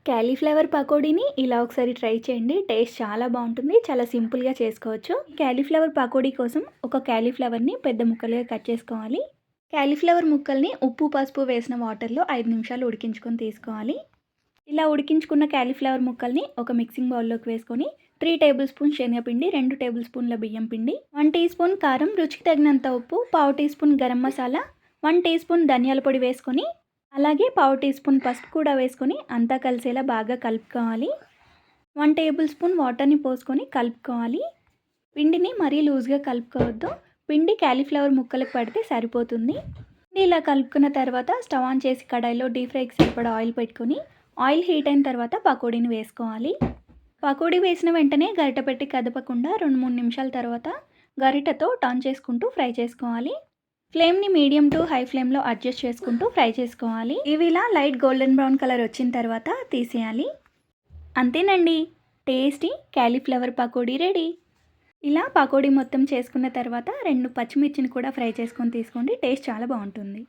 Cauliflower పకోడీని ఇలా ఒకసారి try చేయండి. టేస్ట్ చాలా బాగుంటుంది. చాలా సింపుల్‌గా చేసుకోవచ్చు. క్యాలీఫ్లవర్ పకోడీ కోసం ఒక క్యాలీఫ్లవర్‌ని పెద్ద ముక్కలుగా కట్ చేసుకోవాలి. క్యాలీఫ్లవర్ ముక్కల్ని ఉప్పు, పసుపు వేసిన వాటర్‌లో 5 నిమిషాలు ఉడికించుకొని తీసుకోవాలి. ఇలా ఉడికించుకున్న క్యాలీఫ్లవర్ ముక్కల్ని ఒక మిక్సింగ్ బౌల్‌లోకి వేసుకొని 3 టేబుల్ స్పూన్ శనగపిండి, 2 టేబుల్ స్పూన్ల బియ్యం పిండి, 1 టీ స్పూన్ కారం, రుచికి తగినంత ఉప్పు, పావు teaspoon garam masala, 1 teaspoon ధనియాల పొడి వేసుకొని అలాగే పావు టీ స్పూన్ పసుపు కూడా వేసుకొని అంతా కలిసేలా బాగా కలుపుకోవాలి. 1 టేబుల్ స్పూన్ వాటర్ని పోసుకొని కలుపుకోవాలి. పిండిని మరీ లూజ్గా కలుపుకోవద్దు. పిండి క్యాలీఫ్లవర్ ముక్కలకు పడితే సరిపోతుంది. ఇలా కలుపుకున్న తర్వాత స్టవ్ ఆన్ చేసి కడాయిలో డీప్ ఫ్రైకి సరిపడా ఆయిల్ పెట్టుకొని ఆయిల్ హీట్ అయిన తర్వాత పకోడీని వేసుకోవాలి. పకోడీ వేసిన వెంటనే గరిట పెట్టి కదపకుండా 2-3 నిమిషాల తర్వాత గరిటతో టర్న్ చేసుకుంటూ ఫ్రై చేసుకోవాలి. ఫ్లేమ్ని మీడియం టు హై ఫ్లేమ్లో అడ్జస్ట్ చేసుకుంటూ ఫ్రై చేసుకోవాలి. ఇవి ఇలా లైట్ గోల్డెన్ బ్రౌన్ కలర్ వచ్చిన తర్వాత తీసేయాలి. అంతేనండి, టేస్టీ క్యాలీఫ్లవర్ పకోడీ రెడీ. ఇలా పకోడీ మొత్తం చేసుకున్న తర్వాత 2 పచ్చిమిర్చిని కూడా ఫ్రై చేసుకొని తీసుకోండి. టేస్ట్ చాలా బాగుంటుంది.